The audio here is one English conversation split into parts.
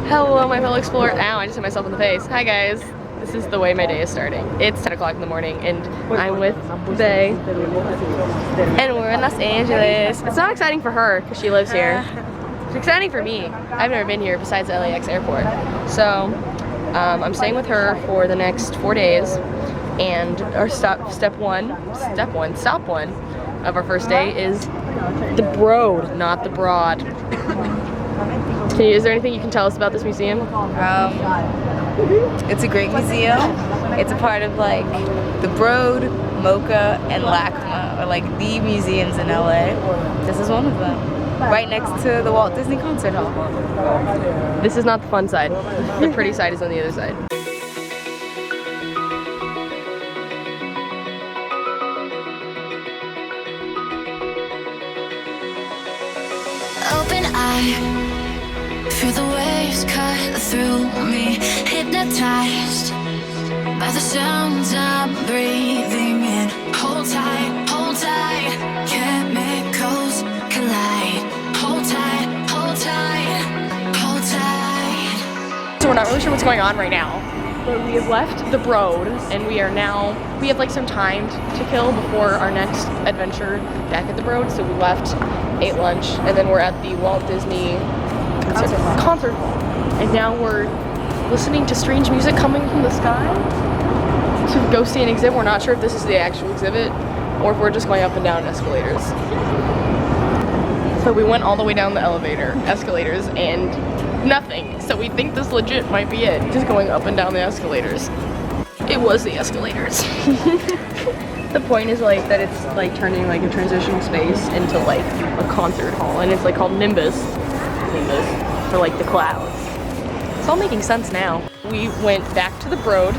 Hello, my fellow explorer. Ow, I just hit myself in the face. Hi, guys. This is the way my day is starting. It's 10 o'clock in the morning, and I'm with Bay, and we're in Los Angeles. It's not exciting for her, because she lives here. It's exciting for me. I've never been here besides the LAX airport. So, I'm staying with her for the next 4 days, and our stop one of our first day is the Broad, not the Broad. Is there anything you can tell us about this museum? It's a great museum. It's a part of like the Broad, Mocha, and LACMA are like the museums in LA. This is one of them. Right next to the Walt Disney Concert Hall. This is not the fun side. The pretty side is on the other side. Open eye. Feel the waves cut through me, hypnotized by the sounds I'm breathing in. Hold tight, chemicals collide. Hold tight, hold tight, hold tight. So we're not really sure what's going on right now, but we have left the Broad, and we have like some time to kill before our next adventure back at the Broad. So we left, ate lunch, and then we're at the Walt Disney Concert Hall, and now we're listening to strange music coming from the sky to go see an exhibit. We're not sure if this is the actual exhibit or if we're just going up and down escalators. So we went all the way down the escalators, and nothing. So we think this legit might be it, just going up and down the escalators. It was the escalators. The point is like that it's like turning like a transitional space into like a concert hall, and it's like called Nimbus for like the clouds. It's all making sense now. We went back to the Broad,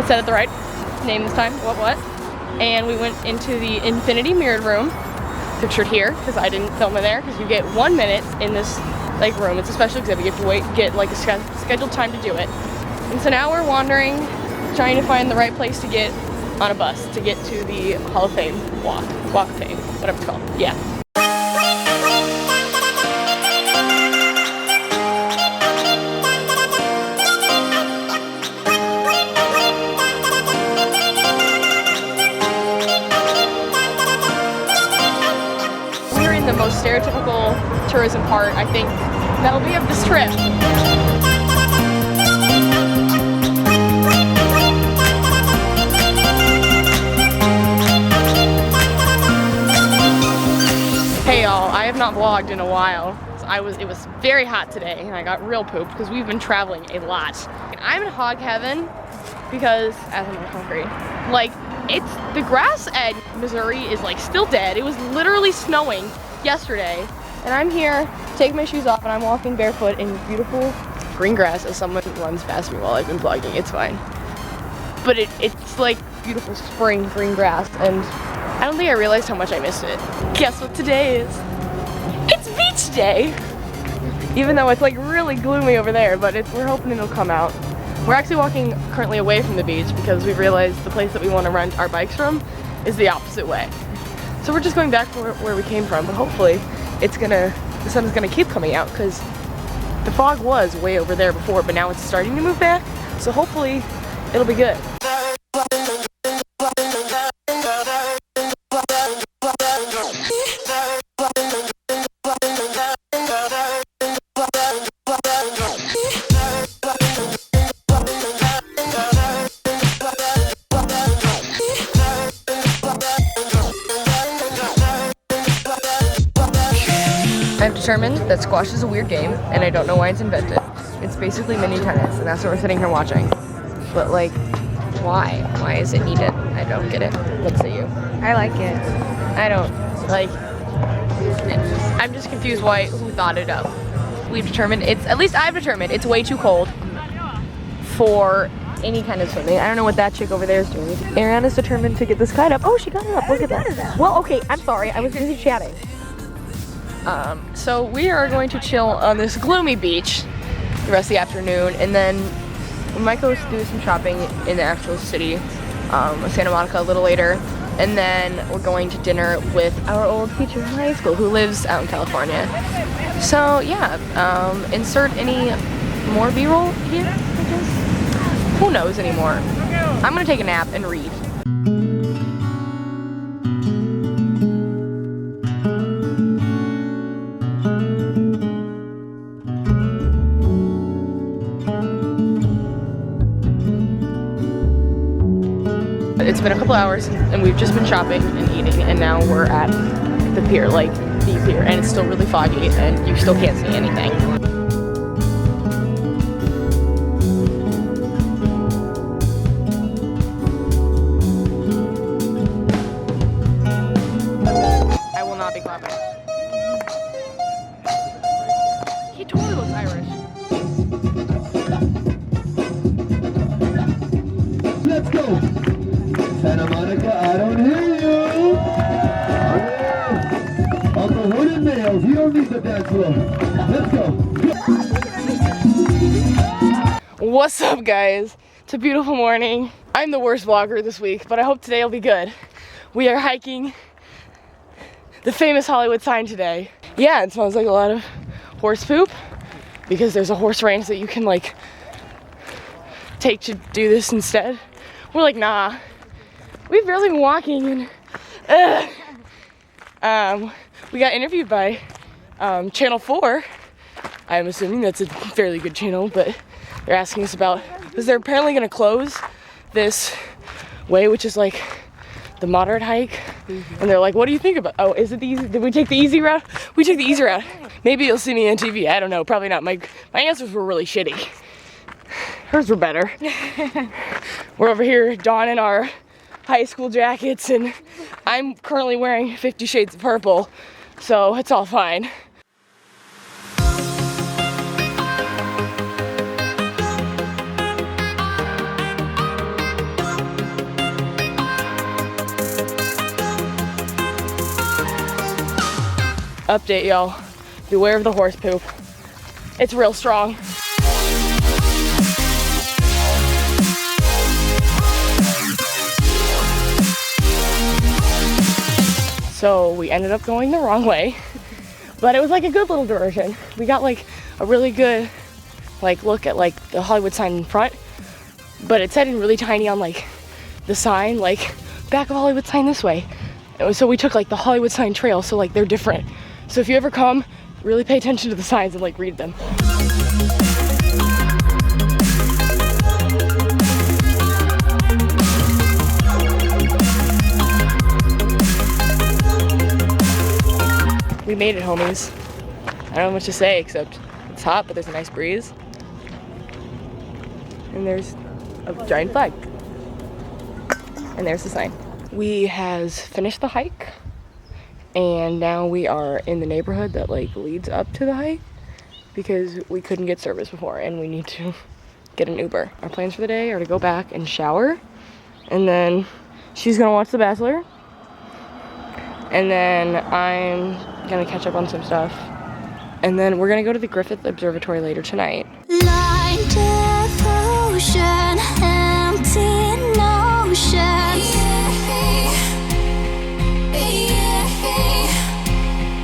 said it the right name this time, what? And we went into the Infinity Mirrored Room, pictured here, because I didn't film it there, because you get 1 minute in this like room. It's a special exhibit. You have to get like a scheduled time to do it. And so now we're wandering, trying to find the right place to get on a bus to get to the Hall of Fame walk of Fame, whatever it's called. Yeah. The most stereotypical tourism part, I think, that'll be of this trip. Hey y'all, I have not vlogged in a while. It was very hot today, and I got real pooped because we've been traveling a lot. I'm in hog heaven because, as I'm on concrete, like, the grass at Missouri is like still dead. It was literally snowing yesterday, and I'm here taking my shoes off, and I'm walking barefoot in beautiful green grass as someone runs past me while I've been vlogging. It's fine, but it's like beautiful spring green grass, and I don't think I realized how much I missed it. Guess what today is? It's beach day, even though it's like really gloomy over there, but we're hoping it'll come out. We're actually walking currently away from the beach because we've realized the place that we want to rent our bikes from is the opposite way. So we're just going back where we came from, but hopefully the sun is gonna keep coming out, because the fog was way over there before, but now it's starting to move back, so hopefully it'll be good. I've determined that squash is a weird game, and I don't know why it's invented. It's basically mini tennis, and that's what we're sitting here watching. But like, why? Why is it needed? I don't get it. Looks at you. I like it. I don't, like, I'm just confused who thought it up. We've determined at least I've determined it's way too cold for any kind of swimming. I don't know what that chick over there is doing. Eriana's determined to get this kite up. Oh, she got it up. Look at that. Well, okay, I'm sorry. I was busy chatting. So we are going to chill on this gloomy beach the rest of the afternoon, and then we might go do some shopping in the actual city, Santa Monica, a little later, and then we're going to dinner with our old teacher in high school who lives out in California. So yeah, insert any more B-roll here, I guess. Who knows anymore? I'm gonna take a nap and read. It's been a couple hours and we've just been shopping and eating, and now we're at the pier, like the pier, and it's still really foggy and you still can't see anything. I will not be clapping. He totally looks Irish. Let's go! Santa Monica, I don't hear you! Uncle Hooded males, you don't need the dance floor. Let's go! What's up, guys? It's a beautiful morning. I'm the worst vlogger this week, but I hope today will be good. We are hiking the famous Hollywood sign today. Yeah, it smells like a lot of horse poop because there's a horse ranch that you can like take to do this instead. We're like, nah. We've barely been walking and we got interviewed by Channel 4. I'm assuming that's a fairly good channel, but they're asking us about, because they're apparently gonna close this way, which is like the moderate hike. And they're like, what do you think about, oh, is it the easy, did we take the easy route? We took the easy route. Maybe you'll see me on TV, I don't know, probably not. My answers were really shitty. Hers were better. We're over here donning our high school jackets, and I'm currently wearing 50 Shades of Purple, so it's all fine. Update, y'all. Beware of the horse poop. It's real strong. So we ended up going the wrong way, but it was like a good little diversion. We got like a really good like look at like the Hollywood sign in front, but it said in really tiny on like the sign, like back of Hollywood sign this way. So we took like the Hollywood sign trail, so like they're different. So if you ever come, really pay attention to the signs and like read them. We made it, homies. I don't know much to say except it's hot, but there's a nice breeze. And there's a giant flag. And there's the sign. We has finished the hike, and now we are in the neighborhood that like leads up to the hike because we couldn't get service before and we need to get an Uber. Our plans for the day are to go back and shower, and then she's gonna watch The Bachelor, and then I'm gonna catch up on some stuff, and then we're gonna go to the Griffith Observatory later tonight. Like devotion, empty notion.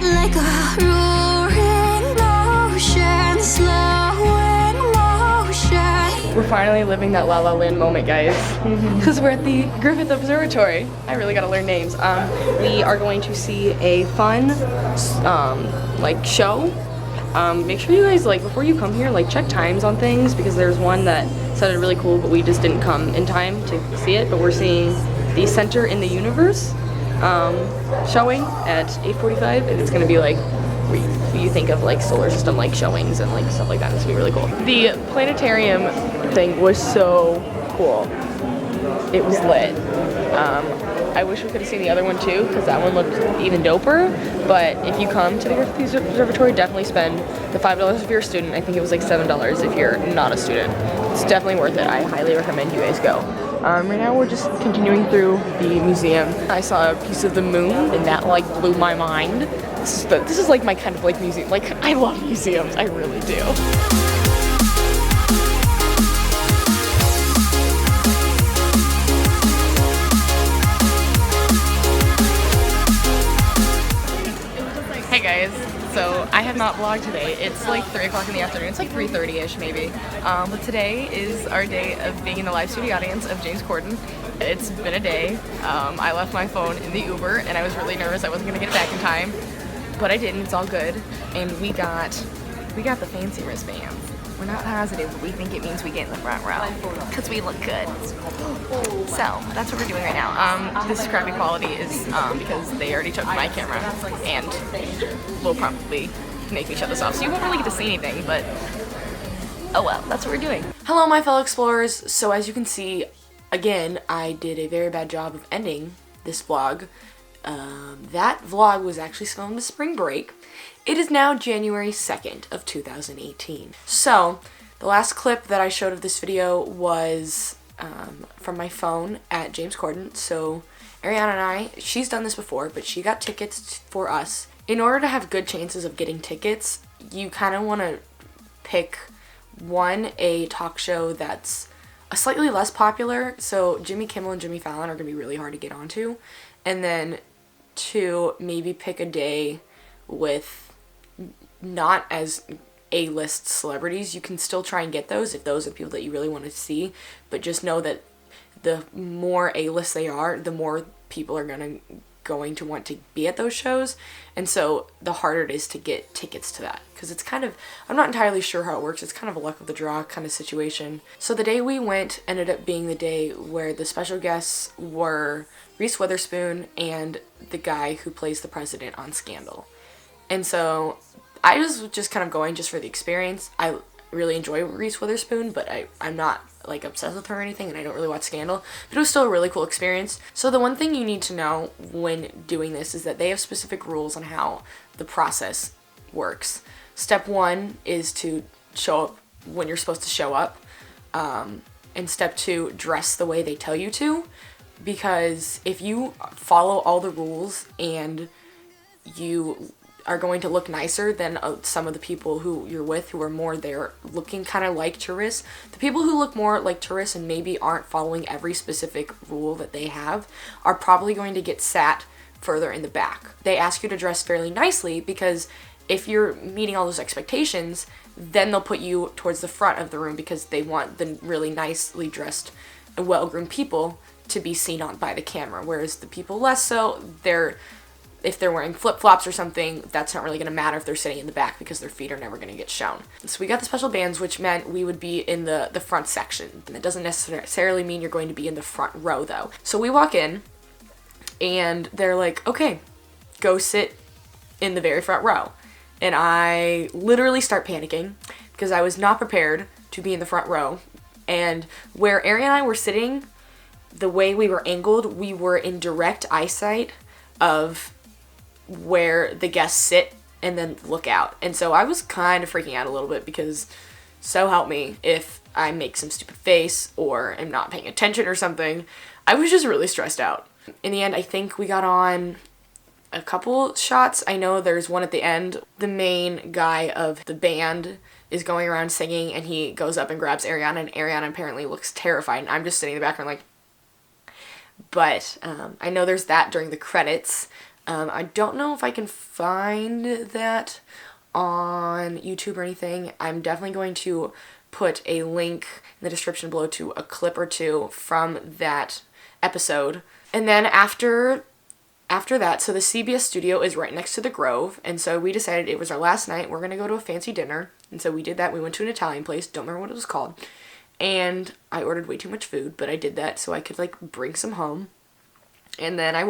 Like a roaring ocean, slow in motion. We're finally living that La La Land moment, guys, because we're at the Griffith Observatory. I really gotta learn names. We are going to see a fun like show. Make sure you guys, like, before you come here, like check times on things, because there's one that sounded really cool but we just didn't come in time to see it. But we're seeing the Center in the Universe showing at 8:45, and it's gonna be like where you think of like solar system like showings and like stuff like that. It's gonna be really cool. The planetarium thing was so cool. It was lit. I wish we could have seen the other one too, because that one looked even doper. But if you come to the Griffith Observatory, definitely spend the $5 if you're a student. I think it was like $7 if you're not a student. It's definitely worth it. I highly recommend you guys go. Right now we're just continuing through the museum. I saw a piece of the moon and that like blew my mind. This is like my kind of like museum. Like, I love museums, I really do. Hey guys, so I have have not vlogged today. It's like 3 o'clock in the afternoon. It's like 3:30ish maybe. But today is our day of being in the live studio audience of James Corden. It's been a day. I left my phone in the Uber and I was really nervous I wasn't gonna get it back in time. But I didn't, it's all good. And we got the fancy wristbands. We're not positive, but we think it means we get in the front row because we look good. So that's what we're doing right now. This crappy quality is because they already took my camera and will probably make me shut this off. So you won't really get to see anything, but oh well, that's what we're doing. Hello, my fellow explorers. So as you can see, again, I did a very bad job of ending this vlog. That vlog was actually filmed to spring break. It is now January 2nd of 2018. So, the last clip that I showed of this video was from my phone at James Corden. So, Eriana and I, she's done this before, but she got tickets for us. In order to have good chances of getting tickets, you kind of want to pick a talk show that's a slightly less popular. So, Jimmy Kimmel and Jimmy Fallon are going to be really hard to get onto. And then 2, maybe pick a day with not as A-list celebrities. You can still try and get those if those are people that you really want to see, but just know that the more A-list they are, the more people are going to want to be at those shows, and so the harder it is to get tickets to that, because it's kind of, I'm not entirely sure how it works. It's kind of a luck of the draw kind of situation. So the day we went ended up being the day where the special guests were Reese Witherspoon and the guy who plays the president on Scandal. And so I was just kind of going just for the experience. I really enjoy Reese Witherspoon, but I'm not like obsessed with her or anything, and I don't really watch Scandal, but it was still a really cool experience. So the one thing you need to know when doing this is that they have specific rules on how the process works. Step 1 is to show up when you're supposed to show up, and step 2, dress the way they tell you to, because if you follow all the rules and you are going to look nicer than some of the people who you're with who are more there looking kind of like tourists. The people who look more like tourists and maybe aren't following every specific rule that they have are probably going to get sat further in the back. They ask you to dress fairly nicely because if you're meeting all those expectations, then they'll put you towards the front of the room because they want the really nicely dressed and well-groomed people to be seen on by the camera, whereas the people less so, if they're wearing flip-flops or something, that's not really going to matter if they're sitting in the back because their feet are never going to get shown. So we got the special bands, which meant we would be in the front section. And it doesn't necessarily mean you're going to be in the front row, though. So we walk in, and they're like, okay, go sit in the very front row. And I literally start panicking because I was not prepared to be in the front row. And where Ari and I were sitting, the way we were angled, we were in direct eyesight of where the guests sit and then look out. And so I was kind of freaking out a little bit because so help me if I make some stupid face or am not paying attention or something. I was just really stressed out. In the end, I think we got on a couple shots. I know there's one at the end. The main guy of the band is going around singing and he goes up and grabs Eriana, and Eriana apparently looks terrified, and I'm just sitting in the background like, but I know there's that during the credits. I don't know if I can find that on YouTube or anything. I'm definitely going to put a link in the description below to a clip or 2 from that episode. And then after that, so the CBS studio is right next to the Grove, and so we decided it was our last night. We're going to go to a fancy dinner, and so we did that. We went to an Italian place, don't remember what it was called, and I ordered way too much food, but I did that so I could like bring some home. And then we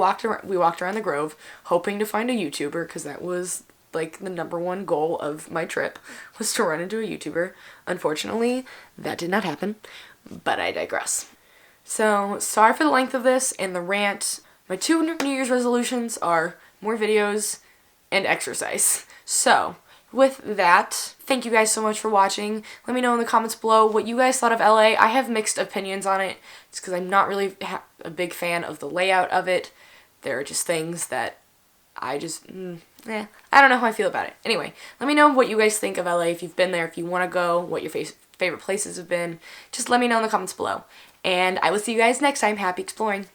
walked around the Grove hoping to find a YouTuber, because that was like the #1 goal of my trip, was to run into a YouTuber. Unfortunately, that did not happen, but I digress. So, sorry for the length of this and the rant. My 2 New Year's resolutions are more videos and exercise. So, with that, thank you guys so much for watching. Let me know in the comments below what you guys thought of LA. I have mixed opinions on it. It's because I'm not really a big fan of the layout of it. There are just things that I just, I don't know how I feel about it. Anyway, let me know what you guys think of LA, if you've been there, if you want to go, what your favorite places have been. Just let me know in the comments below. And I will see you guys next time. Happy exploring.